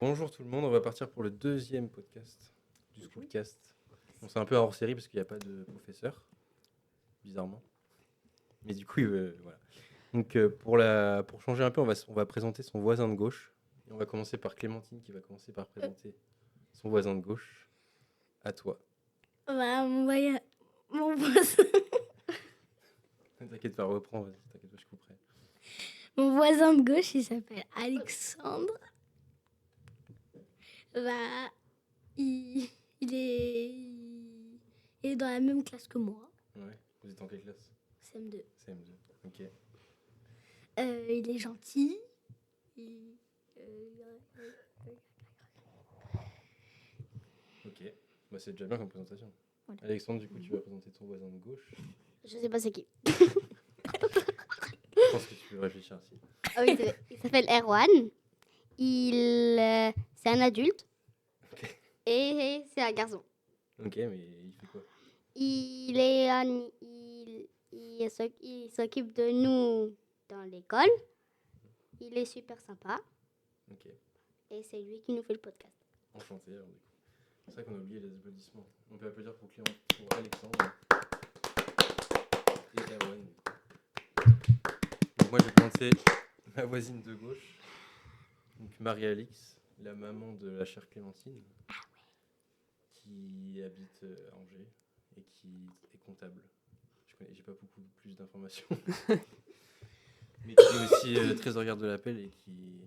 Bonjour tout le monde, on va partir pour le deuxième podcast du Schoolcast. On s'est un peu hors série parce qu'il n'y a pas de professeur, bizarrement. Mais du coup, voilà. Donc pour changer un peu, on va présenter son voisin de gauche. Et on va commencer par Clémentine qui va commencer par présenter son voisin de gauche. À toi. Bah, mon voisin, T'inquiète pas, reprends, vas-y, t'inquiète pas, je couperai. mon voisin de gauche, il s'appelle Alexandre. Bah, il, il est, il est dans la même classe que moi, Ouais, vous êtes en quelle classe? CM2. CM2, ok. Il est gentil. il- Ok, bah, c'est déjà bien comme présentation. Voilà. Alexandre, du coup, tu vas présenter ton voisin de gauche. Je sais pas c'est qui. Je pense que tu peux réfléchir aussi. Ah oui, il s'appelle Erwan. C'est un adulte. Ok. Et c'est un garçon. Ok, mais il fait quoi? Il s'occupe de nous dans l'école. Il est super sympa. Ok. Et c'est lui qui nous fait le podcast. Enchanté, alors, du coup. C'est vrai qu'on a oublié les applaudissements. On peut applaudir pour Alexandre et Erwan. Donc moi, je vais présenter ma voisine de gauche, donc Marie-Alix, la maman de la chère Clémentine, qui habite à Angers et qui est comptable. J'ai pas beaucoup plus d'informations. Mais qui est aussi trésorière de l'appel et qui...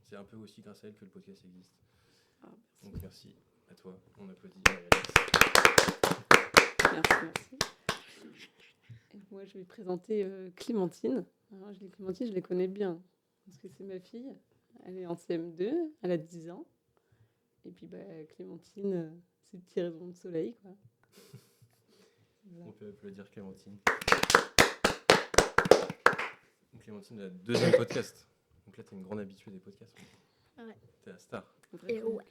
C'est un peu aussi grâce à elle que le podcast existe. Donc merci à toi. On applaudit Marie-Alix. Merci. Et moi, je vais présenter Clémentine. Alors, je dis Clémentine, je les connais bien. Parce que c'est ma fille. Elle est en CM2, elle a 10 ans. Et puis, Clémentine, c'est le petit rayon de soleil, quoi. Voilà. On peut applaudir Clémentine. Donc Clémentine, la deuxième podcast. Donc là, tu es une grande habituée des podcasts. Ouais. Tu es la star. Et ouais.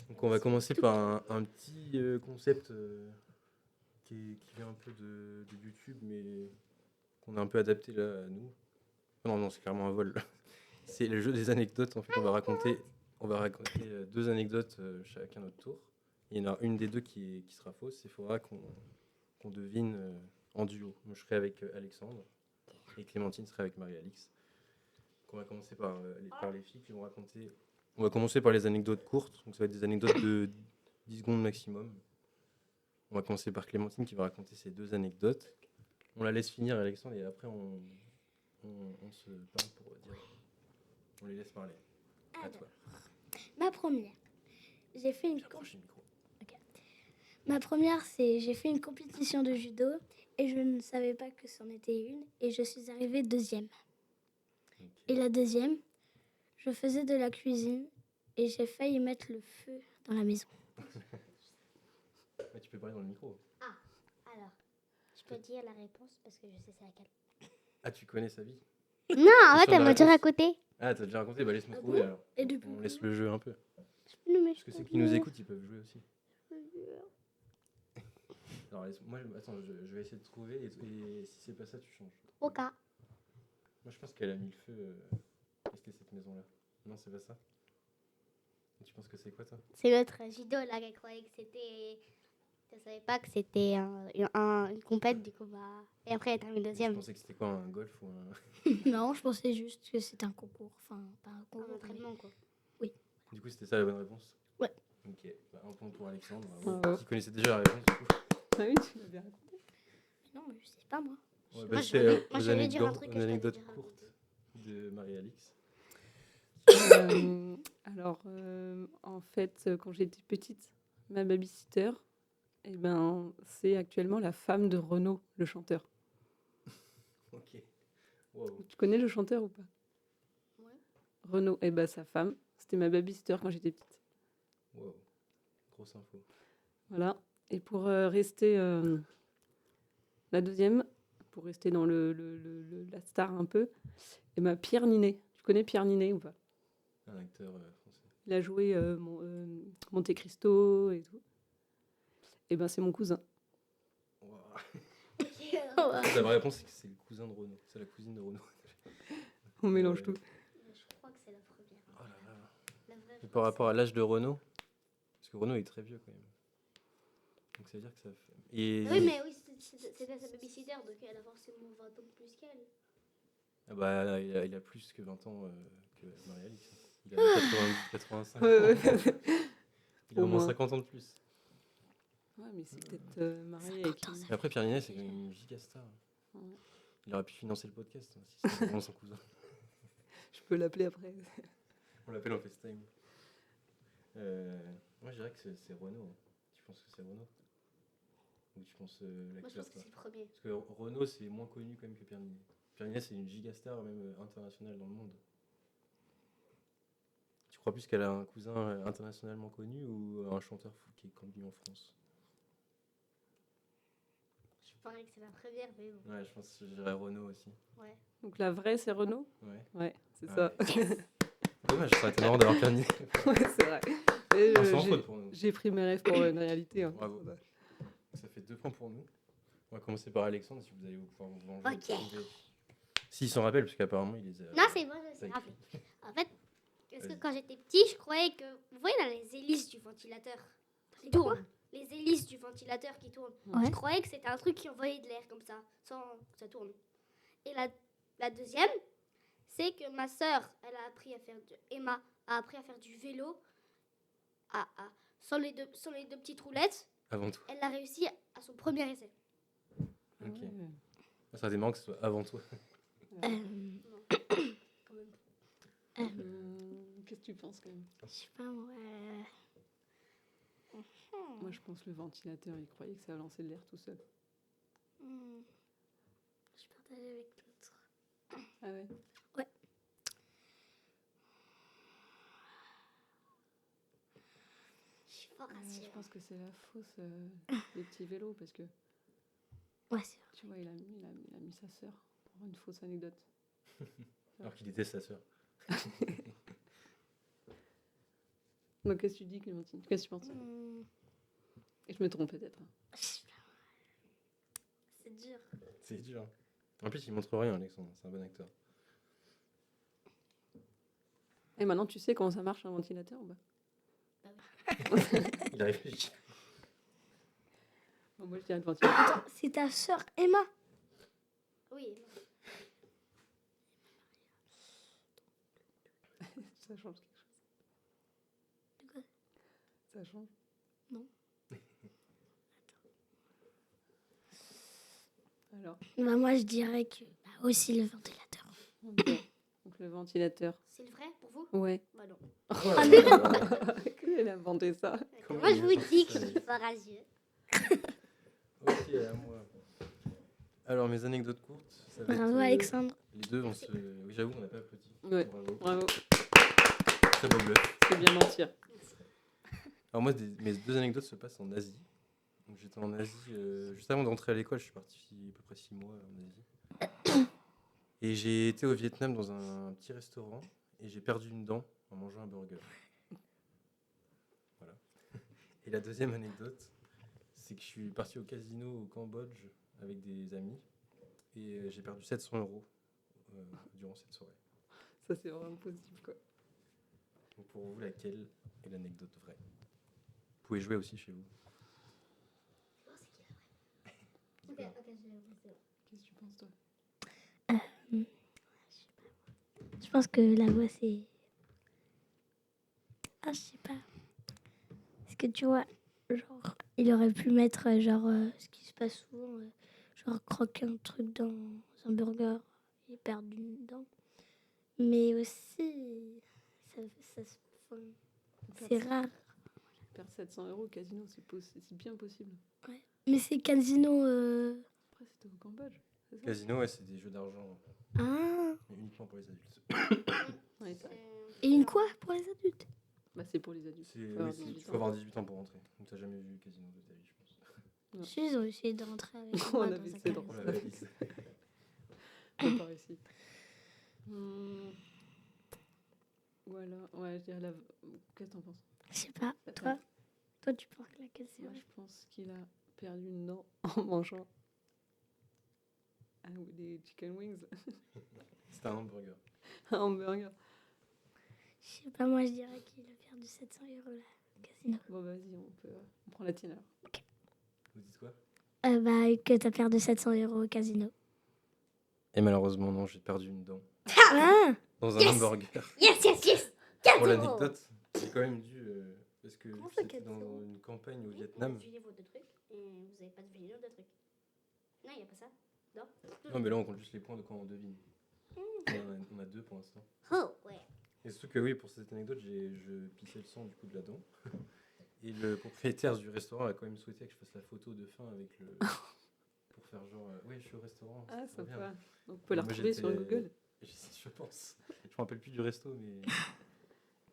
Donc on va commencer par un petit concept qui vient un peu de YouTube, mais qu'on a un peu adapté là à nous. Non, c'est clairement un vol. C'est le jeu des anecdotes. En fait, on va raconter deux anecdotes chacun notre tour. Il y en a une des deux qui sera fausse. Il faudra qu'on devine en duo. Moi, je serai avec Alexandre et Clémentine serait avec Marie-Alix. Donc, on va commencer par les filles qui vont raconter. On va commencer par les anecdotes courtes. Donc ça va être des anecdotes de 10 secondes maximum. On va commencer par Clémentine qui va raconter ses deux anecdotes. On la laisse finir, Alexandre, et après on se parle pour dire. On les laisse parler. À toi. Ma première, j'ai fait une Approche du micro. Ma première, c'est j'ai fait une compétition de judo et je ne savais pas que c'en était une et je suis arrivée deuxième. Ok. Et la deuxième, je faisais de la cuisine et j'ai failli mettre le feu dans la maison. Ouais, tu peux parler dans le micro. Alors, je peux dire la réponse parce que je sais c'est laquelle. Ah, tu connais sa vie? Non, en C'est fait, sûr de elle la m'a déjà réponse. raconté. Ah, t'as déjà raconté? Bah laisse-moi Ah trouver bon alors. Et depuis On laisse le jeu un peu. Non, mais Parce que ceux qui nous écoutent, ils peuvent jouer aussi. Alors attends, je vais essayer de trouver et si c'est pas ça, tu changes. Au cas. Moi, je pense qu'elle a mis le feu. Est-ce que c'est cette maison-là? Non, c'est pas ça. Et tu penses que c'est quoi, toi? C'est notre judo là qui croyait que c'était. Je savais pas que c'était une compète du coup bah. Et après elle termine Je deuxième. pensais que c'était quoi, un golf ou un... Non, je pensais juste que c'était un concours. Enfin, pas un Un concours. entraînement quoi. Du coup, c'était ça la bonne réponse? Ouais. Ok, bah, un point pour Alexandre, Bravo. qui connaissait déjà la réponse du coup. Ah oui, tu l'as bien raconté. Non, mais je sais pas moi. On va Moi, passer je aux voulais dire un truc que je t'avais anecdotes déjà courtes raconté. de Marie-Alix. Alors, en fait, quand j'étais petite, ma babysitter, c'est actuellement la femme de Renaud, le chanteur. Ok. Wow. Tu connais le chanteur ou pas? Ouais. Renaud, sa femme, c'était ma babysitter quand j'étais petite. Wow. Grosse info. Voilà. Et pour rester la deuxième, pour rester dans la star un peu, Pierre Ninet. Tu connais Pierre Ninet ou pas? Un acteur français. Il a joué Monte Cristo et tout. C'est mon cousin. Wow. Ouais. La vraie réponse, c'est que c'est le cousin de Renaud. C'est la cousine de Renaud. On mélange tout. Je crois que c'est la première. Oh là là. La vraie Mais par rapport à l'âge de Renaud. Parce que Renaud est très vieux quand même. Donc ça veut dire que ça fait. Et Oui, mais oui, c'est pas sa babysitter, donc elle a forcément 20 ans de plus qu'elle. ah bah, il a plus que 20 ans que Marie-Alix. Il a 85 ans. Ouais. Il a Au au moins moins. 50 ans de plus. Ouais, mais c'est peut-être marié avec une... Et après, Pierre Ninet, c'est quand même une giga star. Ouais. Il aurait pu financer le podcast hein, si c'était vraiment son cousin. Je peux l'appeler après. On l'appelle en FaceTime. Moi, je dirais que c'est Renaud. Hein. Tu penses que c'est Renaud? Ou tu penses Moi, je l'acteur pense que toi c'est le premier. Parce que Renaud, c'est moins connu quand même que Pierre Ninet. Pierre Ninet, c'est une giga star, même internationale dans le monde. Tu crois plus qu'elle a un cousin internationalement connu ou un chanteur fou qui est connu en France? Je parie que c'est la première, mais bon. Ouais, je pense que je dirais Renaud aussi. Ouais. Donc la vraie, c'est Renaud? Ouais. Ouais, c'est Ah ça. ouais. Dommage, ça aurait été marrant d'avoir Pierre Ninet. Ouais, c'est vrai. Et, Ah, sans j'ai- faute pour nous. j'ai pris mes rêves pour une réalité. Hein. Bravo. Ça fait 2 points pour nous. On va commencer par Alexandre, si vous allez pouvoir vous venger. Ok. trouver. S'il s'en rappelle, parce qu'apparemment il les a. Non, c'est bon, je sais. Ok. Rappelé. En fait, parce que Vas-y. quand j'étais petit, je croyais que. Vous voyez là les hélices du ventilateur qui tournent. Les hélices du ventilateur qui tournent. Ouais. Je croyais que c'était un truc qui envoyait de l'air comme ça, sans que ça tourne. Et la deuxième, c'est que ma sœur, elle a appris à faire Emma a appris à faire du vélo sans les deux petites roulettes. Avant tout. Elle l'a réussi à son premier essai. Ah Ok. ouais. Ça aurait été marrant que ce soit avant toi. Quand même. Qu'est-ce que tu penses quand même? Je sais pas, moi. Moi, je pense le ventilateur, il croyait que ça lançait de l'air tout seul. Je partage avec l'autre. Ah ouais? Je suis pas Je rassurée. pense que c'est la fausse des petits vélos parce que Ouais, c'est vrai. tu vois, il a mis sa sœur pour une fausse anecdote. Alors qu'il était sa sœur. Donc, qu'est-ce que tu dis, Clémentine? Qu'est-ce que tu penses? Et je me trompe peut-être. Hein. Je sais pas. C'est dur. C'est dur. En plus, il montre rien, Alexandre. C'est un bon acteur. Et maintenant, tu sais comment ça marche un ventilateur ou pas? Il a réfléchi. Bon, moi, je dirais le ventilateur. Attends, c'est ta sœur Emma. Oui. Ça change quelque chose. De quoi? Ça change. Non. Alors, Bah, moi, je dirais que aussi le ventilateur. ok. Donc le ventilateur. C'est le vrai pour vous? Ouais. Bah non. Elle a inventé ça. Comment Moi, il je a vous sorti dis que ça, je suis pas rasieux. Ok, à moi. Alors, mes anecdotes courtes. Ça va Bravo, être, Alexandre. Les deux vont se. Oui, j'avoue, on n'a pas applaudi. Ouais. Bravo. Bravo. Très beau bluff. C'est bien mentir. Alors, moi, mes 2 anecdotes se passent en Asie. Donc, j'étais en Asie. Juste avant de rentrer à l'école, je suis parti à peu près 6 mois en Asie. Et j'ai été au Vietnam dans un petit restaurant. Et j'ai perdu une dent en mangeant un burger. Voilà. Et la deuxième anecdote, c'est que je suis parti au casino au Cambodge avec des amis. Et j'ai perdu 700 € durant cette soirée. Ça, c'est vraiment possible, quoi. Donc pour vous, laquelle est l'anecdote vraie? Vous pouvez jouer aussi chez vous. Ok, ok, je vais vous dire. Qu'est-ce que tu penses, toi? Je pense que la voix, c'est. Ah, je sais pas. Est-ce que tu vois, genre, il aurait pu mettre, genre, ce qui se passe souvent, genre, croquer un truc dans un burger et perdre une dent. Mais aussi, enfin, c'est rare. Perdre 700 € au casino, c'est bien possible. Mais c'est casino. Après, c'était au Cambodge, c'est ça? Casino, ouais, c'est des jeux d'argent, Ah, mais uniquement pour les adultes. Ouais, c'est vrai. et une quoi pour les adultes? Bah, c'est pour les adultes. Il Faut avoir faut 18 ans. avoir 18 ans pour rentrer. Donc t'as jamais vu Casino de ta vie, je pense. Si, ils ont essayé de rentrer avec On moi avait dans un essayé de casino. On l'avait dit. On n'a pas réussi. Voilà, ouais, je dirais la... Qu'est-ce que t'en penses? Je sais pas, toi, tu penses que laquelle c'est Moi, vrai? je pense qu'il a perdu une dent en mangeant des chicken wings. C'était un hamburger. Un hamburger. Je sais pas, moi je dirais qu'il a perdu 700 € là, au casino. Bon, vas-y, on prend la tienne alors. Vous dites quoi? Que t'as perdu 700 € au casino. Et malheureusement, non, j'ai perdu une dent. Ah Dans un Yes hamburger. Yes 4 Pour euros. l'anecdote, j'ai quand même dû. Parce que Comment ça, c'était 4 dans euros? une campagne au Oui, on a Vietnam. deviné vos 2 trucs et vous avez pas deviné nos 2 trucs. Non, il n'y a pas ça. Non. Non, mais là, on compte juste les points de quand on devine. On a 2 pour l'instant. Oh, ouais. Et surtout que, oui, pour cette anecdote, je pissais le sang du coup de la dent. Et le propriétaire du restaurant a quand même souhaité que je fasse la photo de fin avec le. Pour faire genre, oui, je suis au restaurant. Ah, c'est trop bien. sympa. Donc, on peut la Moi, retrouver sur j'étais- Google. Je pense. Je me rappelle plus du resto,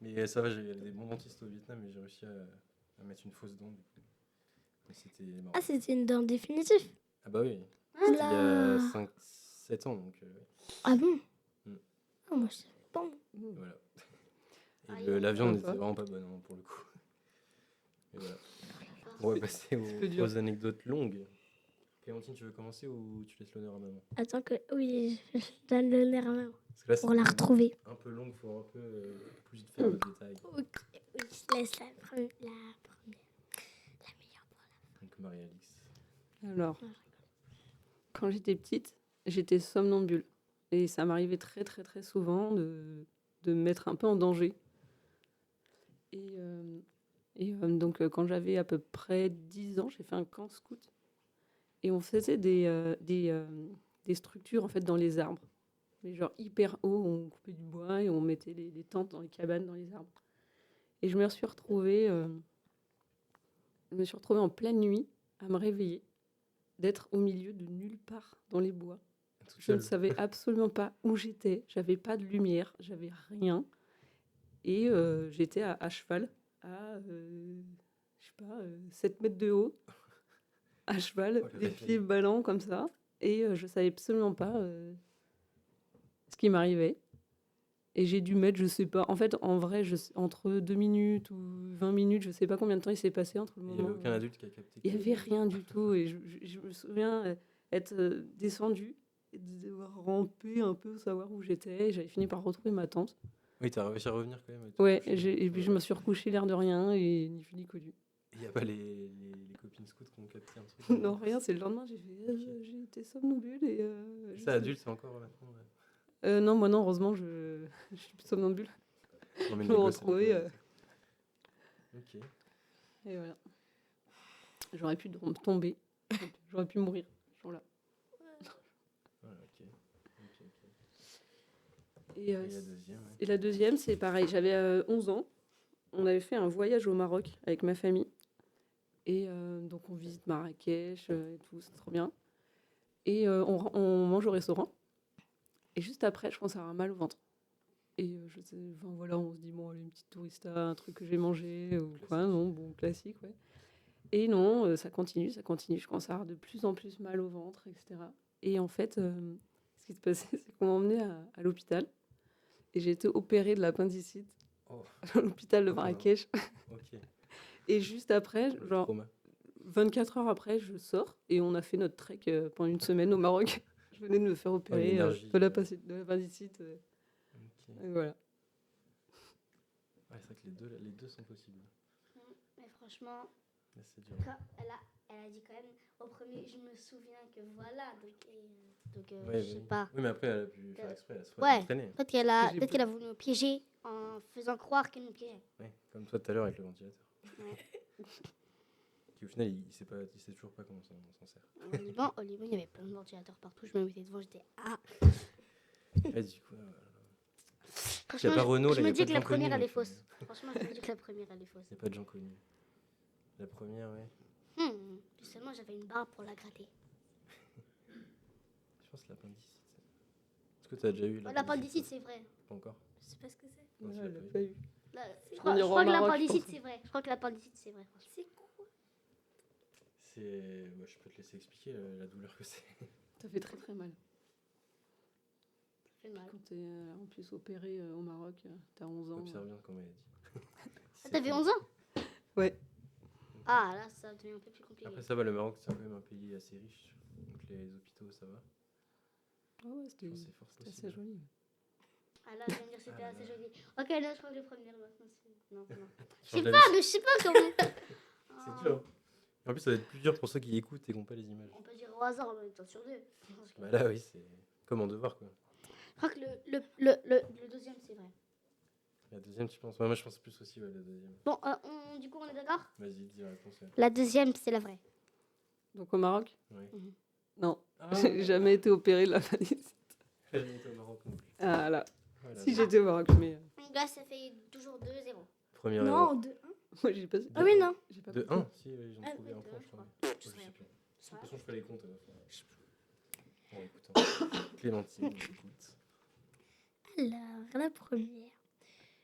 mais ça va, il y avait des bons dentistes au Vietnam et j'ai réussi à mettre une fausse dent du coup. Mais c'était marrant. Ah, c'était une dent définitive. Ah bah oui, Ah c'était il y a là. 5-7 ans, donc Ah bon Mm. Ah, moi je savais pas. voilà. Ah, Et il y a la viande sympa. n'était vraiment pas bonne hein, pour le coup. Et voilà. On va passer peu dur. aux anecdotes longues. Clémentine, tu veux commencer ou tu laisses l'honneur à maman? Attends que. Oui, je donne le nerf à main Parce que là, pour c'est la retrouver. un peu long, il faut un peu plus vite faire le détail. Ok, oui, je laisse la première. La meilleure. Donc Marie-Alix. Alors, quand j'étais petite, j'étais somnambule. Et ça m'arrivait très, très, très souvent de me mettre un peu en danger. Donc, quand j'avais à peu près 10 ans, j'ai fait un camp scout. Et on faisait des structures, en fait, dans les arbres. Mais genre hyper haut, on coupait du bois et on mettait des tentes dans les cabanes, dans les arbres. Et je me suis retrouvée en pleine nuit à me réveiller, d'être au milieu de nulle part dans les bois. Toute Je ne seule. savais absolument pas où j'étais, j'avais pas de lumière, j'avais rien. Et j'étais à cheval, à, je sais pas, 7 mètres de haut, à cheval, Oh, le les réveil. pieds ballants comme ça. Et je savais absolument pas ce qui m'arrivait. Et j'ai dû mettre, je sais pas, en fait, en vrai, entre 2 minutes ou 20 minutes, je sais pas combien de temps il s'est passé entre le Il moment. n'y avait aucun adulte qui a capté. Il n'y avait rien du tout. Et je me souviens être descendue et de devoir ramper un peu, savoir où j'étais. Et j'avais fini par retrouver ma tante. Oui, t'as réussi à revenir quand même. à te Ouais, coucher. et puis je me suis recouchée l'air de rien et ni vu ni connu. Il n'y a pas les copines scouts qui ont capté un truc. Non, rien, c'est le lendemain, j'ai fait, j'ai été somnambule et... je Ça, sais- adulte, c'est encore maintenant. Ouais. Non, moi non, heureusement, je suis plus somnambule. Non, mais Je les me gosses, c'est retrouvais, encore- Ok. Et voilà. J'aurais pu tomber, j'aurais pu mourir ce jour-là. Voilà, ok. Et, Et la deuxième, ouais. et la deuxième, c'est pareil, j'avais 11 ans. On avait fait un voyage au Maroc avec ma famille. Et donc on visite Marrakech et tout, c'est trop bien. Et on mange au restaurant. Et juste après, je commence à avoir mal au ventre. Et voilà, on se dit, bon, allez, une petite tourista, un truc que j'ai mangé, ou quoi, Classique. non, bon, classique, ouais. Et non, ça continue, je commence à avoir de plus en plus mal au ventre, etc. Et en fait, ce qui se passait, c'est qu'on m'a emmenée à l'hôpital, et j'ai été opérée de l'appendicite Oh, à l'hôpital de Oh. Marrakech. ok. Et juste après, Le genre, trauma. 24 heures après, je sors, et on a fait notre trek pendant une semaine au Maroc. Je venais de me faire opérer l'énergie, de l'appendicite. Ok. Et voilà. Ouais, c'est vrai que les deux sont possibles. Mais franchement, Là, c'est dur. elle a dit quand même au premier, je me souviens que voilà. Donc Ouais, je sais oui. pas. Oui, mais après, elle a pu faire exprès. Elle a soit Ouais. entraîné. Peut-être qu'elle J'ai peut-être qu'elle a voulu nous piéger en faisant croire qu'elle nous piégeait. Ouais, comme toi tout à l'heure avec le ventilateur. Ouais. Qui au final, il sait toujours pas comment on s'en sert. Au Liban, il y avait plein de ventilateurs partout. Je me mettais devant, j'étais Ouais, du coup, Franchement, y a pas Renault, je là, y me a dis pas que de la gens connus, première, elle est donc, fausse. Franchement, je me dis que la première, elle est fausse. il n'y a pas de gens connus. La première, ouais. Puis seulement, j'avais une barre pour la gratter. Je pense l'appendicite. Est-ce que tu as déjà eu L'appendicite, c'est vrai. Pas encore. Je sais pas ce que c'est. Non, tu Ouais, l'as elle pas l'a eu. pas eu. Là, je On crois ira au que Maroc, l'appendicite, je pense. c'est vrai. Je crois que l'appendicite, c'est vrai, franchement. C'est quoi? C'est. Bah, je peux te laisser expliquer la douleur que c'est. Ça fait très très mal. Ça fait mal. Quand t'es en plus opéré au Maroc, t'as 11 ans. Observe bien comme elle a dit. Ah, t'avais 11 ans? Ouais. Ah, là, ça devient un peu plus compliqué. Après, ça va, le Maroc, c'est quand même un pays assez riche. Donc les hôpitaux, ça va. Ah ouais, Je c'était pense que c'est fort assez possible. joli. Ah là, je viens de dire que c'était Ah là assez là. joli. Ok, là, je crois que le premier. Non. Je Change sais la pas, musique. mais je sais pas comment. C'est dur. Et en plus, ça va être plus dur pour ceux qui écoutent et qui n'ont pas les images. On peut dire au hasard, mais temps sur deux. Bah là, oui, c'est comme en devoir, quoi. Je crois que le deuxième, c'est vrai. La deuxième, tu penses? Ouais, moi, je pense plus aussi, ouais, la deuxième. Bon, du coup, on est d'accord? Vas-y, dis la réponse. Ouais. La deuxième, c'est la vraie. Donc au Maroc? Ouais. Non, Ah, j'ai jamais été opérée de la valise. J'ai été au Maroc non plus. Ah là, Voilà. si j'étais au Maroc, mais Donc là, ça fait toujours 2-0. Première Non, erreur. de 1. moi j'ai pas. Ah oui, non. J'ai pas De compris. 1? Si, ouais, j'en Ah, trouvais oui, un de point, un, je je crois. crois. Ouais, Je sais je rien. sais plus. De Ça toute va. façon, je fais les comptes à la fin. Je sais plus. Bon, écoute, hein. Clémentine, écoute. Alors, la première.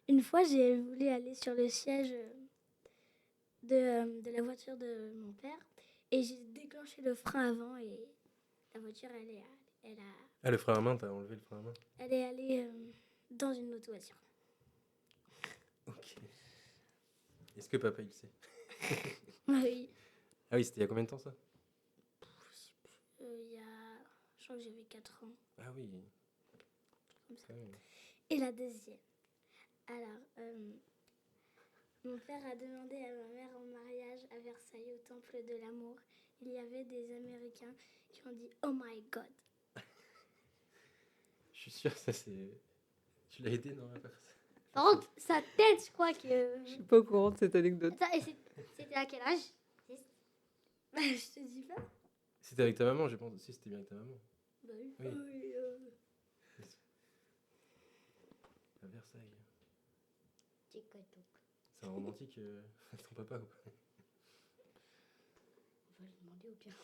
Une fois, j'ai voulu aller sur le siège de la voiture de mon père et j'ai déclenché le frein avant et la voiture, Ah, le frein à main, t'as enlevé le frein à main? elle est allée dans une autre voiture. Ok. Est-ce que papa, il sait? Oui, Ah oui, c'était il y a combien de temps, ça? il y a, je crois que j'avais 4 ans. Ah oui. Comme ça. Quand même. Et la deuxième. Alors, mon père a demandé à ma mère en mariage à Versailles, au temple de l'amour. Il y avait des Américains qui ont dit Oh my God. Je suis sûr que ça, c'est... Tu l'as aidé, non? Pas ça. Par contre, sa tête, je crois que. Je suis pas au courant de cette anecdote. Attends, et c'était à quel âge? Bah, je te dis pas. C'était avec ta maman, je pense. Si, c'était bien avec ta maman. Bah oui. Oui. Oui, À Versailles. Tic-tac-toc. C'est un romantique, ton papa ou pas? On va lui demander au pire.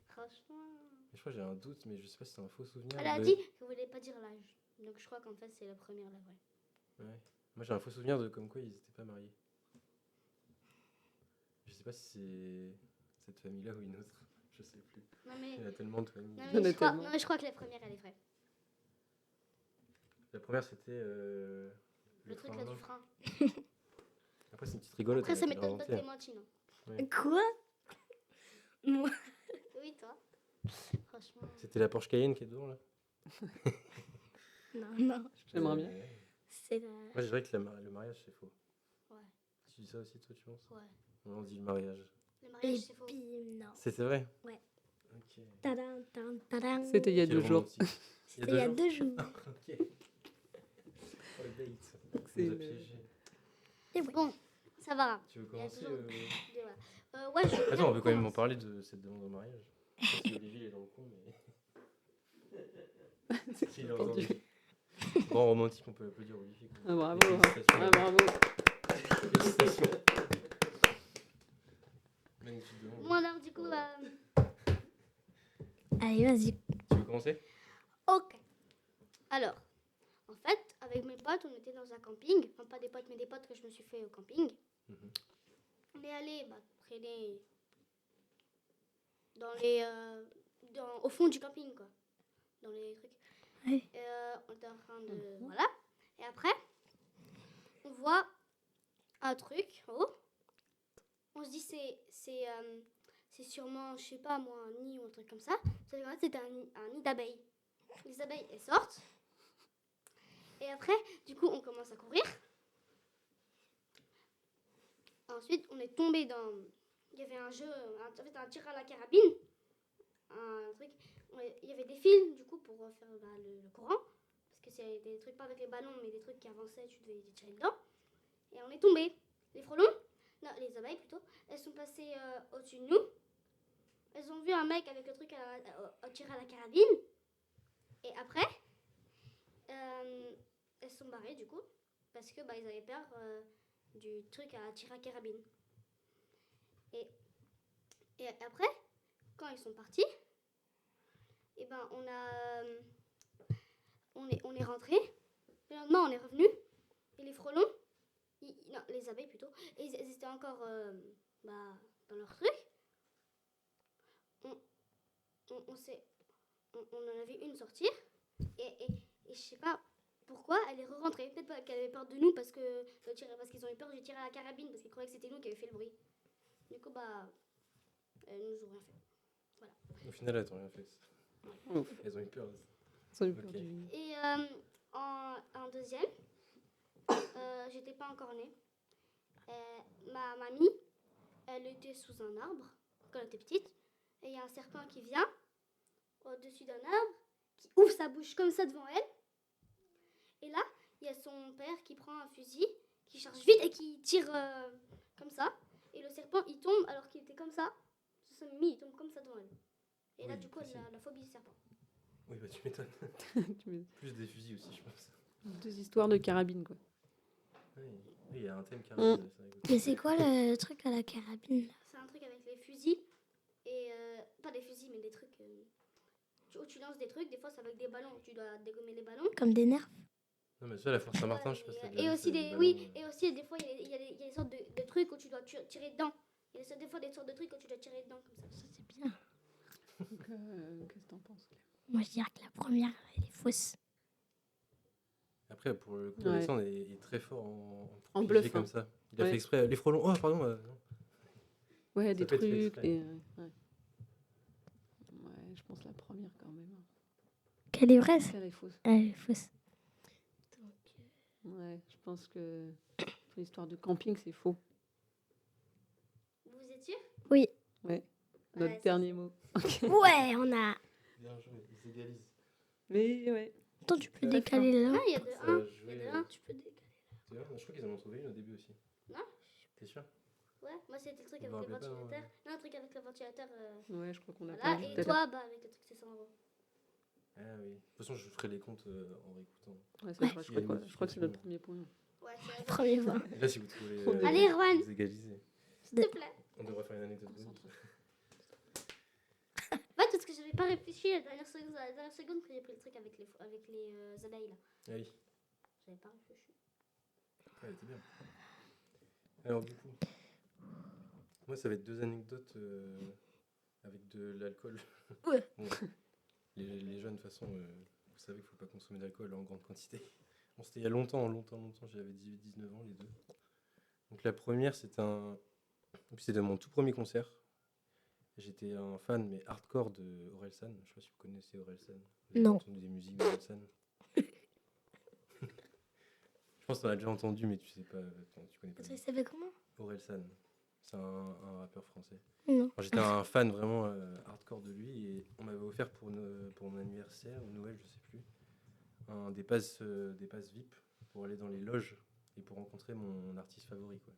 Franchement. Je crois que j'ai un doute, mais je sais pas si c'est un faux souvenir. Elle a de- dit qu'elle voulait pas dire l'âge. Donc je crois qu'en fait, c'est la première, la vraie. Ouais. Moi, j'ai un faux souvenir de comme quoi ils étaient pas mariés. Je sais pas si c'est cette famille-là ou une autre. Je sais plus. Non, mais. Il y a tellement de familles. Non, Il y en mais a je crois, tellement. non, mais je crois que la première, elle est vraie. La première, c'était Le truc frein là à du main. frein. Après, c'est une petite rigolote. Après, ça elle a m'étonne pas de inventé. Clémentine. hein. Quoi? Moi. Oui, toi. Franchement. C'était la Porsche Cayenne qui est devant, là. Non. J'aimerais bien. C'est la. Moi, je dirais que le mariage, c'est faux. Ouais. Tu dis ça aussi, toi, tu penses? Ouais. On dit le mariage. Le mariage, c'est faux. Puis, non. C'était vrai? Ouais. Ok. Tadam, tadam, tadam. C'était il y a Quel 2 jours. romantique. C'était il y a 2 jours. Ok. Oh, le date. C'est On nous a une- piégés. Et ouais. Bon, ça va. Tu veux Il y a commencer toujours voilà. Ouais, je veux bien Attends, on peut quand même en commencer. parler de cette demande en mariage. Parce que Olivier il est dans le coin, mais. Il est entendu. entendu. Bon, romantique, on peut applaudir Olivier. quoi. Ah, bravo. Félicitations. Ah, bravo. Félicitations. Magnifique demande. Bon, alors, du coup, Allez, vas-y. Tu veux commencer? ok. Alors, en fait, avec mes potes, on était dans un camping. Enfin, pas des potes, mais des potes que je me suis fait au camping. Mhm. On est allé traîner dans les, au fond du camping, quoi. Dans les trucs. Ouais. On était en train de... Voilà. Et après, on voit un truc en haut. On se dit, c'est sûrement, je sais pas moi, un nid ou un truc comme ça. Sauf qu'en fait, c'était un nid d'abeilles. Les abeilles, elles sortent. Et après, du coup, on commence à courir. Ensuite, on est tombé dans... Il y avait un jeu, en fait, un tir à la carabine. Un truc... Il y avait des fils, du coup, pour faire le courant. Parce que c'est des trucs, pas avec les ballons, mais des trucs qui avançaient, tu devais les tirer dedans. Et on est tombé. Les frelons, non, les abeilles plutôt, elles sont passées au-dessus de nous. Elles ont vu un mec avec le truc à tirer à la carabine. Et après, elles sont barrées, du coup. Parce que ils avaient peur du truc à tirer à carabine. Et après, quand ils sont partis, et on est rentré. Le lendemain, on est revenu. Et les frelons, non, les abeilles plutôt, et ils étaient encore dans leur truc. On en a vu une sortir. Et je sais pas pourquoi elle est re-rentrée. Peut-être pas qu'elle avait peur de nous parce qu'ils ont eu peur du tir à la carabine parce qu'ils croyaient que c'était nous qui avions fait le bruit. Du coup, elles nous ont rien fait. Au final, elles t'ont rien fait. Ouf. Elles ont eu peur. Ils ont eu peur Ok. du... Et en deuxième, j'étais pas encore née. Ma mamie, elle était sous un arbre quand elle était petite. Et il y a un serpent qui vient au-dessus d'un arbre, qui ouvre sa bouche comme ça devant elle. Et là, il y a son père qui prend un fusil, qui charge vite et qui tire comme ça. Et le serpent, il tombe alors qu'il était comme ça. Sous sa mamie, il tombe comme ça devant elle. Et là, Oui, du coup, elle précis. a la phobie du serpent. Oui, bah tu m'étonnes. Tu mets Plus des fusils aussi, je pense. 2 histoires de carabine, quoi. Oui, il y a un thème carabine. C'est rigolo. Mais c'est quoi le truc à la carabine là? C'est un truc avec les fusils. Et pas des fusils, mais des trucs. Où tu lances des trucs, des fois c'est avec des ballons. Tu dois dégommer les ballons. Comme des nerfs? Non, mais ça, la Force Saint-Martin, je sais pas si t'as déjà Et vu, aussi c'est des. ballons, Oui, et aussi des fois il y a des sortes de trucs où tu dois tirer dedans. Il y a des fois des sortes de trucs où tu dois tirer dedans comme ça. Ça c'est bien. Donc, qu'est-ce que t'en penses, Clem? Moi je dirais que la première elle est fausse. Après, pour le coup, Ouais. Alexandre est très fort En piger bluff, comme hein. ça. Il a Ouais. fait exprès. Les frelons. Oh, pardon. Non. Ouais, des peut être fait trucs. exprès. Ouais, je pense la première quand même. Hein. Qu'elle est vraie? Elle est fausse. Elle est fausse. Ouais, je pense que l'histoire de camping, c'est faux. Vous êtes sûr? Oui. Ouais. Notre Ouais, c'est dernier faux. mot. Ouais, on a. Bien joué, ils s'égalisent. Mais ouais. Attends, tu peux Ouais, décaler là. Non, il y a de Ça 1. va Il y jouer. a de 1. Tu peux décaler. Tu vois, je crois qu'ils en ont trouvé une au début aussi. Non. T'es sûr? Ouais, moi c'était le truc Je avec me le rappelle pas, ventilateur. Non, le truc avec le ventilateur. Ouais, je crois qu'on a Voilà. perdu Et tout à l'heure. toi, bah avec le truc c'est 100 €. Ah oui. De toute façon, je ferai les comptes en réécoutant. Ouais, c'est vrai, Il y a une je crois que c'est notre modification. premier point. Ouais, c'est la Premier fois. Et là, si vous trouvez. Trop bien. Allez, Erwan. Vous égalisez. S'il te plaît. On devrait faire une anecdote bonus. Ouais, parce que j'avais pas réfléchi la dernière seconde quand j'ai pris le truc avec les abeilles là. Ah oui. J'avais pas réfléchi. Ouais, elle était bien. Alors, du coup, moi, ça va être 2 anecdotes avec de l'alcool. Ouais. Bon, les jeunes, de toute façon, vous savez qu'il ne faut pas consommer d'alcool en grande quantité. Bon, c'était il y a longtemps, j'avais 18-19 ans, les deux. Donc, la première, c'était mon tout premier concert. J'étais un fan, mais hardcore de Orelsan. Je ne sais pas si vous connaissez Orelsan. Vous avez Non. entendu des musiques d'Orelsan? Je pense que tu en as déjà entendu, mais tu sais pas, tu connais pas. Ça s'appelle comment? Orelsan, c'est un rappeur français. Non. Alors, j'étais un fan vraiment hardcore de lui et on m'avait offert pour mon anniversaire ou Noël, je sais plus, des passes VIP pour aller dans les loges et pour rencontrer mon artiste favori, quoi.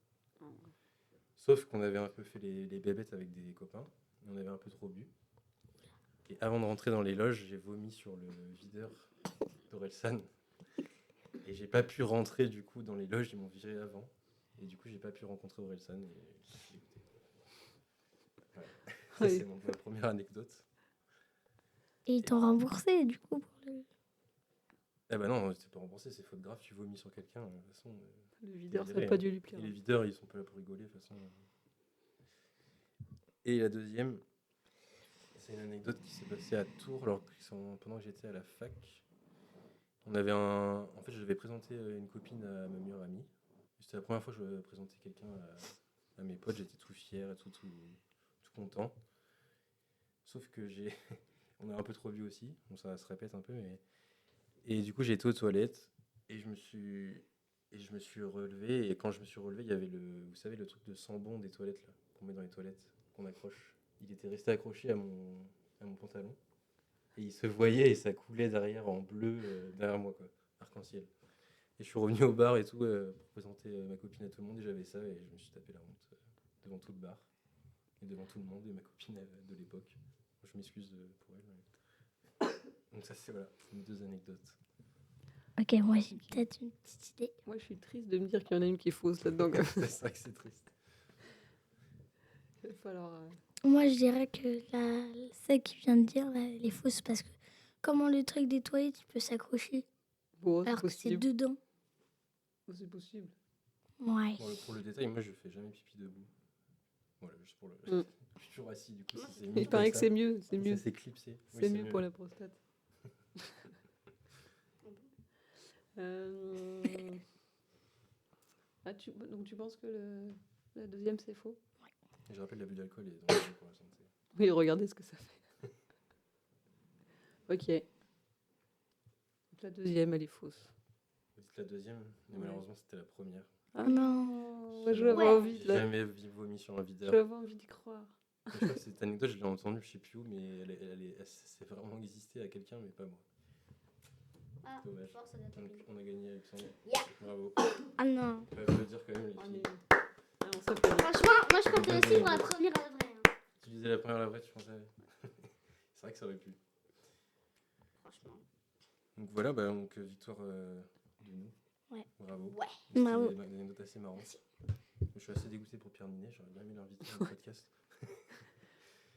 Sauf qu'on avait un peu fait les bébêtes avec des copains et on avait un peu trop bu. Et avant de rentrer dans les loges, j'ai vomi sur le videur d'Orelsan. Et j'ai pas pu rentrer du coup dans les loges, ils m'ont viré avant. Et du coup, j'ai pas pu rencontrer Orelsan. Et j'ai dégoûté. Voilà. Ça, Oui. c'est ma première anecdote. Et ils t'ont remboursé du coup pour le. Ah bah non, c'est pas remboursé, c'est faute grave, tu vomis sur quelqu'un. De toute façon, Le videur, ça viré, n'a pas hein. dû lui Et plaire. les videurs, ils sont pas là pour rigoler, de toute façon. Et la deuxième, c'est une anecdote qui s'est passée à Tours pendant que j'étais à la fac. En fait, je devais présenter une copine à ma meilleure amie. C'était la première fois que je présentais quelqu'un à mes potes. J'étais tout fier et tout content. Sauf que on a un peu trop bu aussi. Bon, ça se répète un peu, mais et du coup, j'ai été aux toilettes et je me suis relevé. Et quand je me suis relevé, il y avait vous savez, le truc de sambon des toilettes là, qu'on met dans les toilettes, qu'on accroche. Il était resté accroché à mon pantalon. Et il se voyait et ça coulait derrière en bleu derrière moi, quoi, arc-en-ciel. Et je suis revenu au bar et tout pour présenter ma copine à tout le monde et j'avais ça et je me suis tapé la honte devant tout le bar et devant tout le monde et ma copine de l'époque. Je m'excuse pour elle. Donc ça, c'est mes 2 anecdotes. Ok, moi j'ai peut-être une petite idée. Moi, je suis triste de me dire qu'il y en a une qui est fausse là-dedans. C'est vrai que c'est triste. Il va falloir... Moi je dirais que celle qui vient de dire là, elle est fausse parce que comment le truc des toilettes il peut s'accrocher Bon, c'est alors que c'est possible. dedans. C'est possible. Ouais. Pour le détail, moi je fais jamais pipi debout. Voilà, juste pour le. Mm. Je suis toujours assis du coup. Si c'est Il mis paraît comme que ça, c'est mieux. C'est comme mieux. ça, c'est clipsé. Oui, C'est mieux pour la prostate. Donc tu penses que la deuxième c'est faux? Et je rappelle, l'abus d'alcool est dangereux pour la santé. Oui, regardez ce que ça fait. Ok. La deuxième, elle est fausse. Vous dites la deuxième, mais Ouais. malheureusement c'était la première. Ah Non. moi, je vais Ouais. avoir envie J'ai de la- jamais vomi sur un je videur. vais avoir envie d'y croire. Mais je crois que cette anecdote, je l'ai entendue, je sais plus où, mais c'est vraiment existé à quelqu'un, mais pas moi. Ah, Dommage. je pense que ça doit être Donc lui. on a gagné Alexandre. Yeah. Bravo. Ah non. On peut le dire quand même les On filles. est- Ah, on s'appelle. Franchement, moi je comptais Bonne aussi pour la anecdote. première à la vraie. Hein. Tu disais la première la vraie, tu pensais. C'est vrai que ça aurait pu. Franchement. Donc voilà, bah, donc victoire de nous. Ouais. Bravo. Ouais. C'était Bravo. des anecdotes assez marrantes. Merci. Je suis assez dégoûté pour Pierre Ninet, j'aurais bien aimé l'inviter dans le podcast.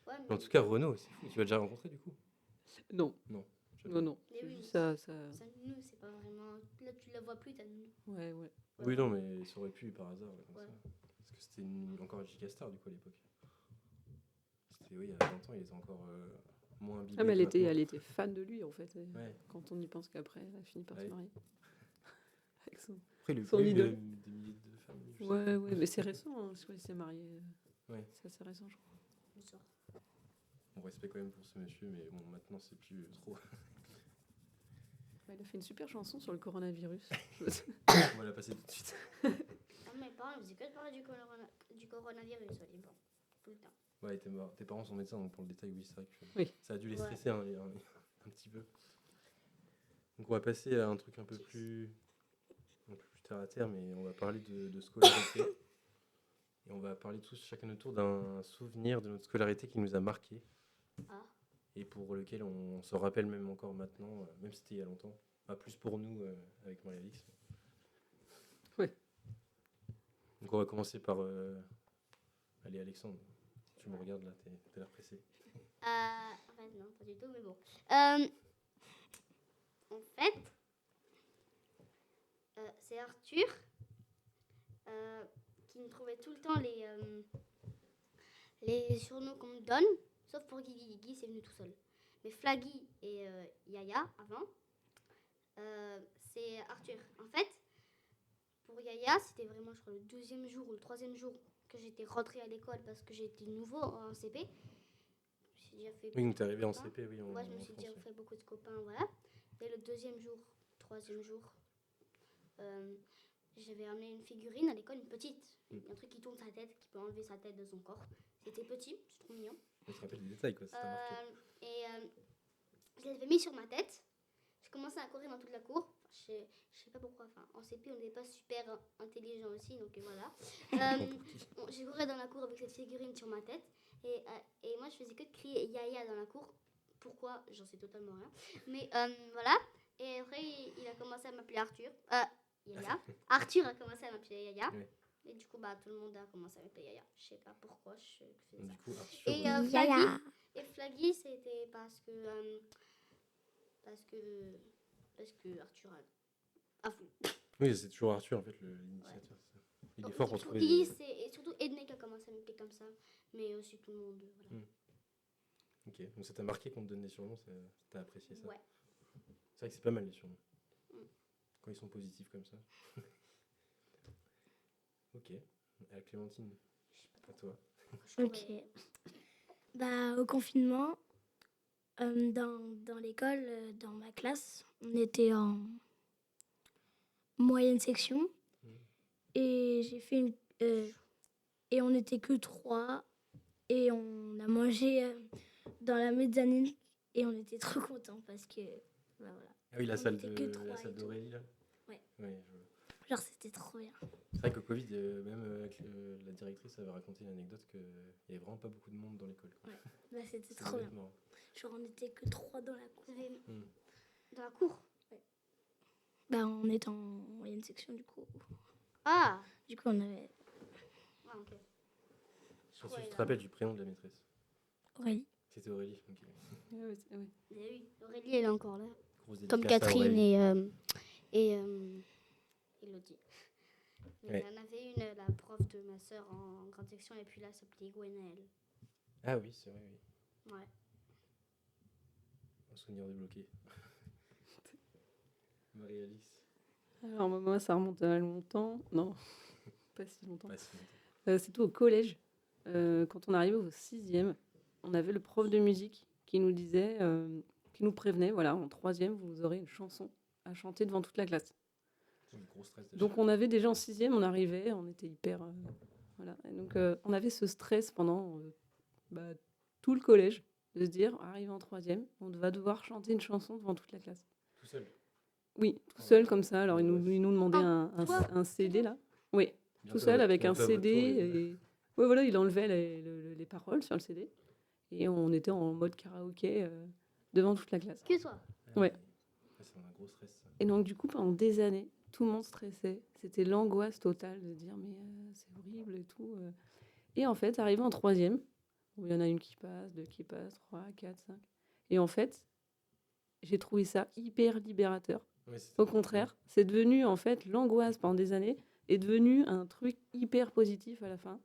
Ouais, Mais en tout cas, Renaud, c'est fou. Tu l'as déjà rencontré du coup? Non, Jamais. non. Mais C'est oui. juste ça. Ça, nous, c'est pas vraiment. Là, tu la vois plus, t'as nous. Ouais, ouais. Oui, non, mais ça aurait pu par hasard. Comme Ouais. ça. Parce que c'était encore J.K. Star du coup à l'époque. C'était, oui, il y a 20 ans, il était encore moins bibé Ah, mais que maintenant. elle était fan de lui, en fait. Ouais. Quand on y pense qu'après, elle a fini par se Ouais. marier. Avec son... Après, il a Son pas eu idole. des milliers de femmes. je sais. Ouais, ouais, mais c'est récent, hein. Je crois qu'il s'est marié. Ouais. C'est assez récent, je crois. Bonsoir. On respect quand même pour ce monsieur, mais bon, maintenant c'est plus trop. Bah, il a fait une super chanson sur le coronavirus. On va la passer tout de suite. Ah, mes parents, ils faisaient que de parler du coronavirus, ouais, bon, tout le temps. Ouais, tes parents sont médecins, donc pour le détail, oui, c'est vrai que Oui. ça a dû les Ouais. stresser un petit peu. Donc on va passer à un truc un peu plus terre à terre, mais on va parler de scolarité. Et on va parler tous chacun notre tour d'un souvenir de notre scolarité qui nous a marqué Ah, et pour lequel on se rappelle même encore maintenant, même si c'était il y a longtemps. Pas plus pour nous avec Marie-Alix. Ouais. Donc on va commencer par... Allez Alexandre, tu me regardes là, t'as l'air pressé. en fait, non, pas du tout, mais bon. En fait, c'est Arthur qui me trouvait tout le temps les surnoms qu'on me donne, sauf pour Guigui. Guigui, c'est venu tout seul. Mais Flaggy et Yaya, avant, c'est Arthur. En fait, pour Yaya, c'était vraiment, je crois, le 2e jour ou le 3e jour que j'étais rentrée à l'école parce que j'étais nouveau en CP. J'ai déjà fait Oui, donc t'es beaucoup de arrivé en copains. CP, oui. Moi, je me suis déjà fait beaucoup de copains, voilà. Et le 2e jour, 3e jour, j'avais amené une figurine à l'école, une petite. Un truc qui tourne sa tête, qui peut enlever sa tête de son corps. C'était petit, c'est trop mignon. On se rappelle des détails, quoi, ça t'a marqué. Je l'avais mis sur ma tête. J'ai commencé à courir dans toute la cour. Je sais pas pourquoi. Enfin, en CP, on n'était pas super intelligent aussi, donc voilà. J'ai couru dans la cour avec cette figurine sur ma tête. Et moi, je faisais que de crier Yaya dans la cour. Pourquoi? J'en sais totalement rien. Mais voilà. Et après, il a commencé à m'appeler Arthur. Yaya. Arthur a commencé à m'appeler Yaya. Oui. Et du coup, tout le monde a commencé à m'appeler Yaya. Je sais pas pourquoi je faisais ça. Du coup, Arthur, Et Yaya. Flaggy, c'était parce que Arthur a voulu. oui, c'est toujours Arthur, en fait, l'initiateur. c'est ça. Il est Donc, fort pour trouver Guigui, des... et surtout Edney qui a commencé à m'appeler comme ça. Mais aussi tout le monde. Voilà. Ok, donc ça t'a marqué qu'on te donne des surnoms, t'as apprécié ça. Ouais. C'est vrai que c'est pas mal les surnoms. Mm. Quand ils sont positifs comme ça. Ok. Clémentine, à toi. Je Ok. pourrais- Bah, au confinement, dans l'école, dans ma classe, on était en moyenne section. Et j'ai fait une. Et on n'était que 3. Et on a mangé dans la mezzanine. Et on était trop contents parce que. Bah, voilà. Ah oui, la On salle était que de trois la et salle tout. d'Aurélie là. Ouais. Ouais, Genre, c'était trop bien. c'est vrai qu'au Covid, même avec la directrice avait raconté une anecdote qu'il y avait vraiment pas beaucoup de monde dans l'école. quoi. Bah, c'était Ça trop devait bien. être marrant. Genre, on n'était que 3 dans la cour. Vous avez- Mm. Dans la cour. Bah, on est en moyenne section, du coup. Ah, Du coup, on avait ah ok. Ensuite, tu te rappelles du prénom de la maîtresse? Aurélie. C'était Aurélie. Ok. Ouais, ouais, ouais. Mais oui, Aurélie, elle est encore là. Grosse Comme dédicace à Catherine Aurélie. et Elodie. Il Ouais. y en avait une, la prof de ma soeur en grande section, et puis là, elle s'appelait Gwenaëlle. Ah oui, c'est vrai, oui. Ouais. Un souvenir débloqué. Marie-Alice. Alors, moi, ça remonte à longtemps. Non, pas si longtemps. Pas si longtemps. C'était au collège. Quand on arrivait au 6e, on avait le prof de musique qui nous disait, qui nous prévenait, voilà, en 3e, vous aurez une chanson à chanter devant toute la classe. C'est un gros stress déjà. Donc on avait déjà en 6e, on arrivait, on était hyper... voilà. Et donc on avait ce stress pendant tout le collège, de se dire, arrivé en 3e, on va devoir chanter une chanson devant toute la classe. Tout seul. Oui, tout Ouais. seul comme ça. Alors ils Ouais. nous demandaient toi, un CD là. Oui, Bien tout fait seul à avec bien un fait à votre CD. tour, Et... Ouais, voilà, il enlevait les paroles sur le CD. Et on était en mode karaoké devant toute la classe. Que toi. Ouais. C'est un gros stress. Ça. Et donc, du coup, pendant des années, tout le monde stressait. C'était l'angoisse totale de dire, mais c'est horrible et tout. Et en fait, arrivé en 3e, où il y en a une qui passe, deux qui passent, 3, 4, 5. Et en fait, j'ai trouvé ça hyper libérateur. Ouais, Au contraire, c'est devenu, en fait, l'angoisse pendant des années est devenu un truc hyper positif à la fin.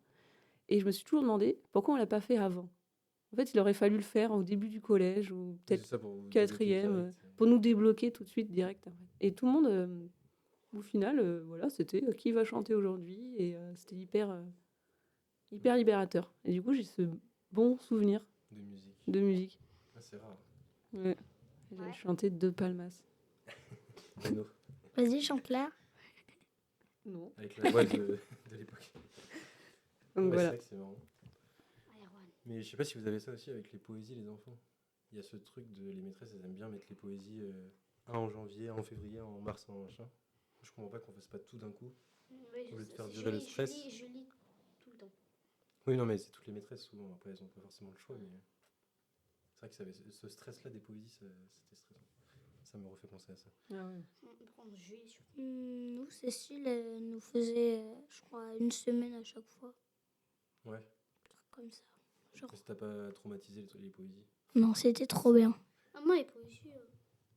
Et je me suis toujours demandé pourquoi on l'a pas fait avant. En fait, il aurait fallu le faire au début du collège ou peut-être C'est ça pour vous 4e, débloquer direct. pour nous débloquer tout de suite direct. En fait. Et tout le monde, au final, voilà, c'était qui va chanter aujourd'hui et c'était hyper libérateur. Et du coup, j'ai ce bon souvenir De musique. de musique. Ah, c'est rare. Ouais. J'ai Ouais. chanté deux palmas. Renaud, Vas-y, chante-la. Non. avec la voix de l'époque. Donc Ouais, voilà. C'est vrai que c'est marrant. Erwan. Mais je sais pas si vous avez ça aussi avec les poésies, les enfants. Il y a ce truc de les maîtresses, elles aiment bien mettre les poésies un en janvier, un en février, un en mars, un en machin. Je comprends pas qu'on fasse pas tout d'un coup. Oui, Au lieu de faire je durer le lis- stress. Je lis tout le temps. Oui, non, mais c'est toutes les maîtresses souvent. Après, elles ont pas forcément le choix. Mais c'est vrai que ça avait ce stress-là des poésies, c'était stressant. Ça me refait penser à ça. Ah ouais. On prend en juillet sur Nous, Cécile nous faisait, je crois, une semaine à chaque fois. Ouais. Un truc comme ça. Genre... Mais ça t'a pas traumatisé les poésies? Non, c'était trop bien. Ah, moi, les poésies,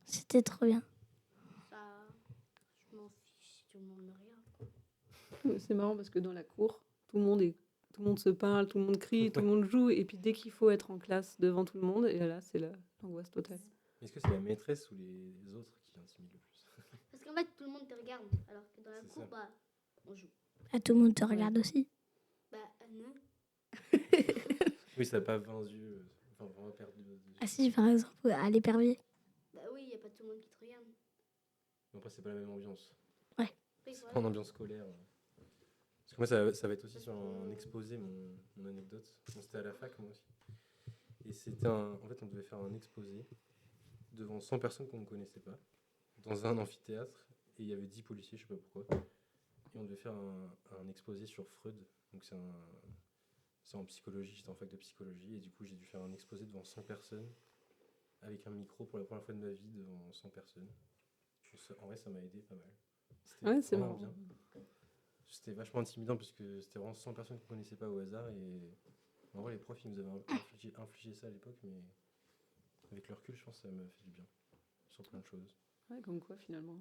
C'était trop bien. ça. Je m'en fiche si tout le monde me regarde. C'est marrant parce que dans la cour, tout le monde se parle, tout le monde crie, tout le monde joue. Et puis dès qu'il faut être en classe devant tout le monde, et là, c'est l'angoisse totale. Est-ce que c'est la maîtresse ou les autres qui intimident le plus? Parce qu'en fait, tout le monde te regarde. Alors que dans la C'est cour, ça. bah, on joue. Ah, tout le monde te regarde aussi. Bah, non. Oui, ça n'a pas 20 yeux. Enfin, vraiment perdu de yeux. Ah si, par exemple, à l'épervier. Bah oui, il n'y a pas tout le monde qui te regarde. Mais après, c'est pas la même ambiance. Oui, C'est voilà. pas en ambiance scolaire. Parce que moi, ça va être aussi sur un exposé, mon anecdote. Bon, c'était à la fac, moi aussi. Et c'était en fait, on devait faire un exposé devant 100 personnes qu'on ne connaissait pas, dans un amphithéâtre. Et il y avait 10 policiers, je sais pas pourquoi. Et on devait faire un exposé sur Freud. Donc c'est en psychologie, j'étais en fac de psychologie. Et du coup, j'ai dû faire un exposé devant 100 personnes, avec un micro pour la première fois de ma vie devant 100 personnes. En vrai, ça m'a aidé pas mal. C'était Ouais, c'est vraiment marrant. bien. C'était vachement intimidant parce que c'était vraiment 100 personnes qu'on connaissait pas au hasard. Et en vrai, les profs, ils nous avaient un peu infligé ça à l'époque, mais avec le recul, je pense que ça m'a fait du bien. Sur plein de choses. Ouais, comme quoi, finalement.